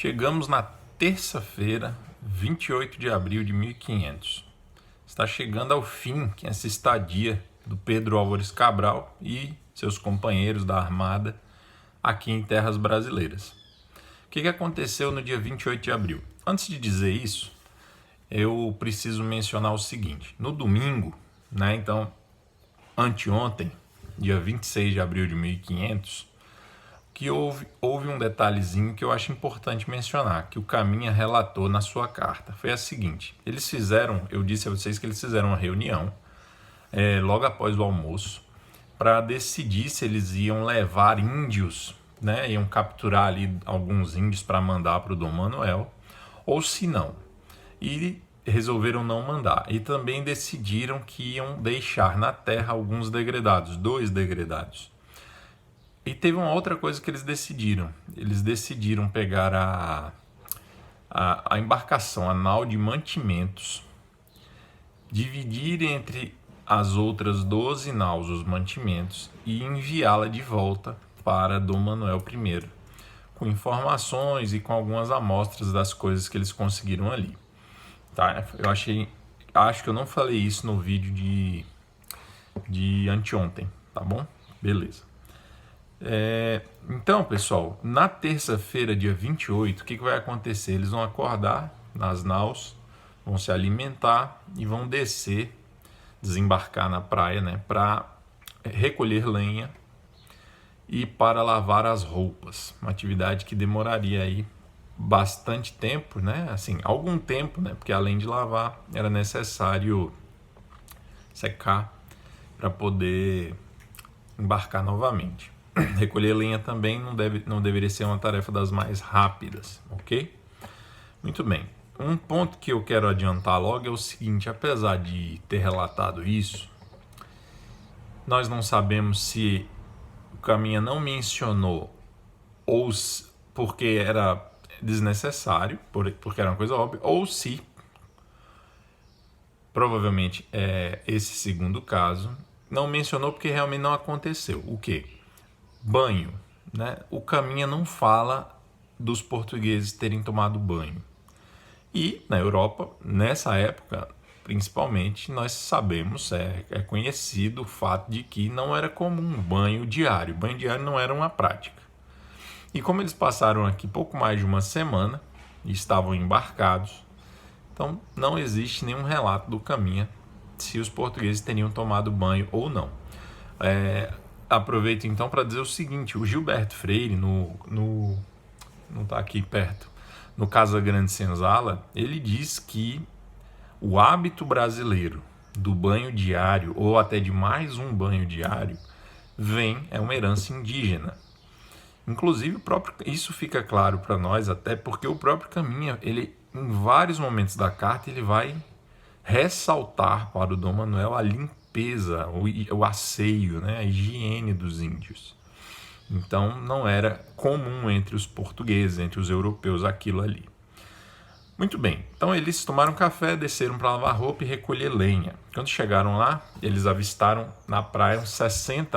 Chegamos na terça-feira, 28 de abril de 1500. Está chegando ao fim essa estadia do Pedro Álvares Cabral e seus companheiros da Armada aqui em terras brasileiras. O que aconteceu no dia 28 de abril? Antes de dizer isso, eu preciso mencionar o seguinte. No domingo, então, anteontem, dia 26 de abril de 1500, que houve um detalhezinho que eu acho importante mencionar, que o Caminha relatou na sua carta. Foi a seguinte: eu disse a vocês que eles fizeram uma reunião logo após o almoço para decidir se eles iam levar índios, iam capturar ali alguns índios para mandar para o Dom Manuel, ou se não. E resolveram não mandar. E também decidiram que iam deixar na terra alguns degredados, 2 degredados. E teve uma outra coisa que eles decidiram. Eles decidiram pegar a embarcação, a nau de mantimentos, dividir entre as outras 12 naus os mantimentos e enviá-la de volta para Dom Manuel I, com informações e com algumas amostras das coisas que eles conseguiram ali. Tá? Acho que eu não falei isso no vídeo de anteontem, tá bom? Beleza. Então, pessoal, na terça-feira, dia 28, o que vai acontecer? Eles vão acordar nas naus, vão se alimentar e vão descer, desembarcar na praia, para recolher lenha e para lavar as roupas. Uma atividade que demoraria aí bastante tempo, assim, algum tempo, porque além de lavar, era necessário secar para poder embarcar novamente. Recolher lenha também não deveria ser uma tarefa das mais rápidas, ok? Muito bem. Um ponto que eu quero adiantar logo é o seguinte: apesar de ter relatado isso, nós não sabemos se o Caminha não mencionou ou porque era desnecessário, porque era uma coisa óbvia, ou se, provavelmente é esse segundo caso, não mencionou porque realmente não aconteceu. O quê? Banho, O Caminha não fala dos portugueses terem tomado banho. E na Europa, nessa época, principalmente, nós sabemos, é conhecido o fato de que não era comum banho diário. Banho diário não era uma prática. E como eles passaram aqui pouco mais de uma semana e estavam embarcados, então não existe nenhum relato do Caminha se os portugueses teriam tomado banho ou não. Aproveito então para dizer o seguinte: o Gilberto Freire, não está aqui perto, no Casa Grande Senzala, ele diz que o hábito brasileiro do banho diário, ou até de mais um banho diário, é uma herança indígena. Inclusive, isso fica claro para nós, até porque o próprio Caminha, ele, em vários momentos da carta, ele vai ressaltar para o Dom Manuel a limpeza, o asseio, a higiene dos índios. Então, não era comum entre os portugueses, entre os europeus, aquilo ali. Muito bem, então eles tomaram café, desceram para lavar roupa e recolher lenha. Quando chegaram lá, eles avistaram na praia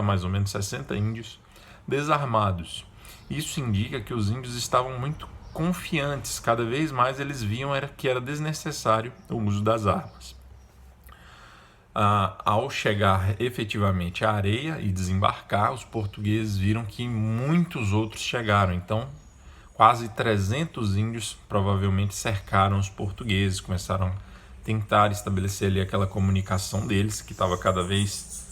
mais ou menos 60 índios desarmados. Isso indica que os índios estavam muito confiantes, cada vez mais eles viam que era desnecessário o uso das armas. Ao chegar efetivamente à areia e desembarcar, os portugueses viram que muitos outros chegaram. Então, quase 300 índios provavelmente cercaram os portugueses, começaram a tentar estabelecer ali aquela comunicação deles, que estava cada vez...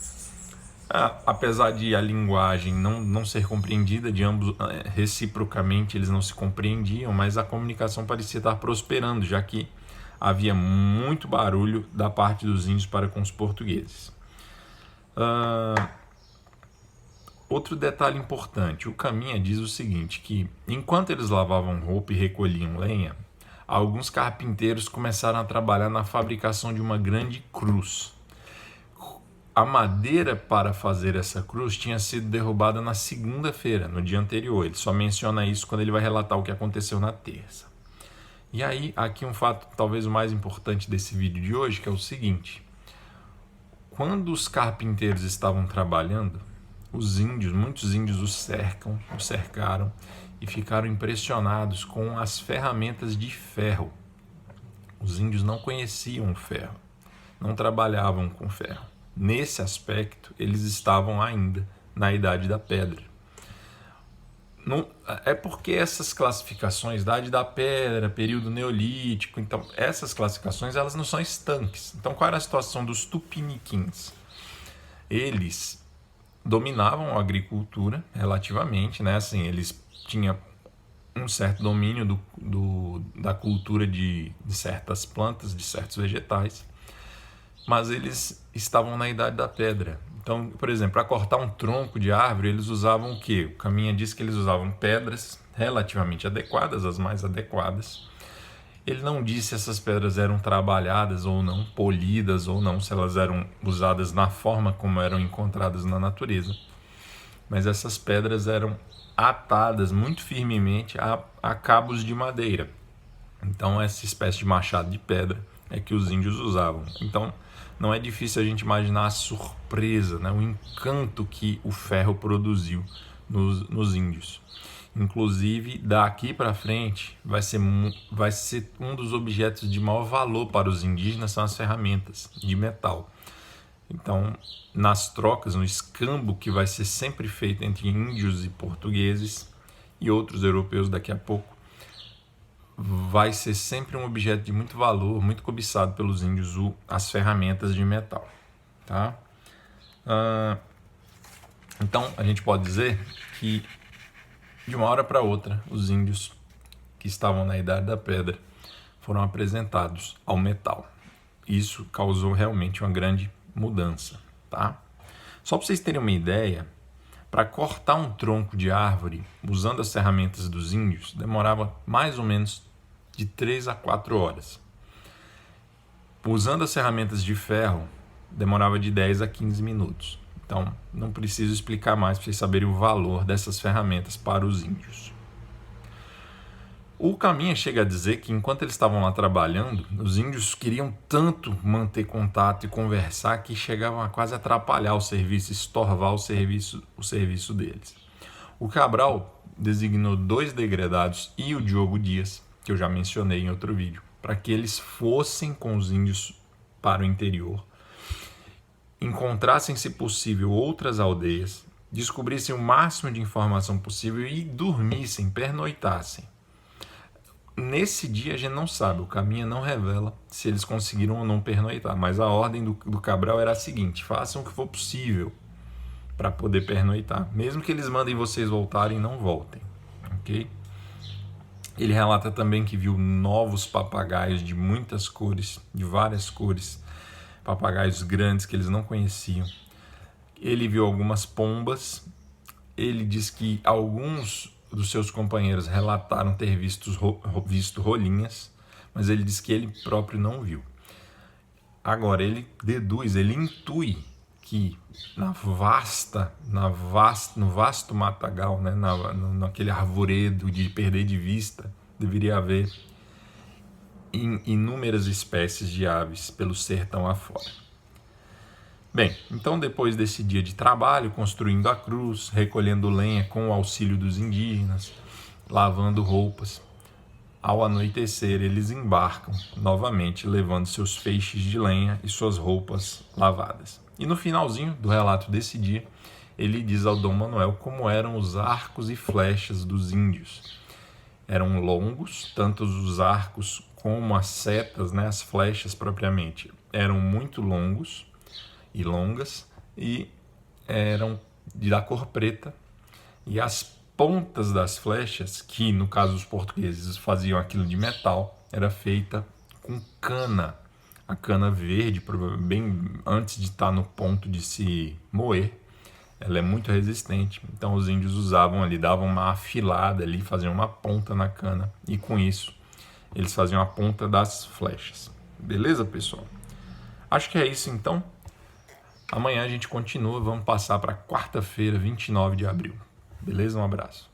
apesar de a linguagem não ser compreendida de ambos, reciprocamente eles não se compreendiam, mas a comunicação parecia estar prosperando, já que havia muito barulho da parte dos índios para com os portugueses. Outro detalhe importante: o Caminha diz o seguinte, que enquanto eles lavavam roupa e recolhiam lenha, alguns carpinteiros começaram a trabalhar na fabricação de uma grande cruz. A madeira para fazer essa cruz tinha sido derrubada na segunda-feira, no dia anterior. Ele só menciona isso quando ele vai relatar o que aconteceu na terça. E aí, aqui um fato talvez o mais importante desse vídeo de hoje, que é o seguinte: quando os carpinteiros estavam trabalhando, muitos índios os cercaram e ficaram impressionados com as ferramentas de ferro. Os índios não conheciam o ferro, não trabalhavam com ferro. Nesse aspecto, eles estavam ainda na Idade da Pedra. Não, é porque essas classificações, Idade da Pedra, período neolítico, então essas classificações elas não são estanques. Então qual era a situação dos tupiniquins? Eles dominavam a agricultura relativamente, né? Assim, eles tinham um certo domínio da cultura de certas plantas, de certos vegetais, mas eles estavam na Idade da Pedra. Então, por exemplo, para cortar um tronco de árvore, eles usavam o quê? O Caminha diz que eles usavam pedras relativamente adequadas, as mais adequadas. Ele não disse se essas pedras eram trabalhadas ou não, polidas ou não, se elas eram usadas na forma como eram encontradas na natureza. Mas essas pedras eram atadas muito firmemente a cabos de madeira. Então, essa espécie de machado de pedra é que os índios usavam. Então, não é difícil a gente imaginar a surpresa, né? O encanto que o ferro produziu nos índios. Inclusive, daqui para frente, vai ser um dos objetos de maior valor para os indígenas são as ferramentas de metal. Então, nas trocas, no escambo que vai ser sempre feito entre índios e portugueses e outros europeus daqui a pouco, vai ser sempre um objeto de muito valor, muito cobiçado pelos índios, as ferramentas de metal. Tá? Então, a gente pode dizer que, de uma hora para outra, os índios que estavam na Idade da Pedra foram apresentados ao metal. Isso causou realmente uma grande mudança. Tá? Só para vocês terem uma ideia, para cortar um tronco de árvore, usando as ferramentas dos índios, demorava mais ou menos de 3 a 4 horas. Usando as ferramentas de ferro, demorava de 10 a 15 minutos. Então, não preciso explicar mais para vocês saberem o valor dessas ferramentas para os índios. O Caminha chega a dizer que enquanto eles estavam lá trabalhando, os índios queriam tanto manter contato e conversar que chegavam a quase atrapalhar o serviço, estorvar o serviço deles. O Cabral designou 2 degredados e o Diogo Dias, que eu já mencionei em outro vídeo, para que eles fossem com os índios para o interior, encontrassem, se possível, outras aldeias, descobrissem o máximo de informação possível e dormissem, pernoitassem. Nesse dia a gente não sabe, o Caminha não revela se eles conseguiram ou não pernoitar, mas a ordem do Cabral era a seguinte: façam o que for possível para poder pernoitar, mesmo que eles mandem vocês voltarem, não voltem, ok? Ele relata também que viu novos papagaios de muitas cores, de várias cores, papagaios grandes que eles não conheciam. Ele viu algumas pombas. Ele diz que alguns dos seus companheiros relataram ter visto rolinhas, mas ele diz que ele próprio não viu. Agora, ele deduz, ele intui que no vasto matagal, né, naquele arvoredo de perder de vista, deveria haver inúmeras espécies de aves pelo sertão afora. Bem, então depois desse dia de trabalho, construindo a cruz, recolhendo lenha com o auxílio dos indígenas, lavando roupas, ao anoitecer eles embarcam novamente, levando seus feixes de lenha e suas roupas lavadas. E no finalzinho do relato desse dia, ele diz ao Dom Manuel como eram os arcos e flechas dos índios. Eram longos, tanto os arcos como as setas, né, as flechas propriamente, eram muito longos e longas e eram da cor preta. E as pontas das flechas, que no caso os portugueses faziam aquilo de metal, era feita com cana. A cana verde, bem antes de estar no ponto de se moer, ela é muito resistente. Então os índios usavam ali, davam uma afilada ali, faziam uma ponta na cana. E com isso, eles faziam a ponta das flechas. Beleza, pessoal? Acho que é isso então. Amanhã a gente continua, vamos passar para quarta-feira, 29 de abril. Beleza? Um abraço.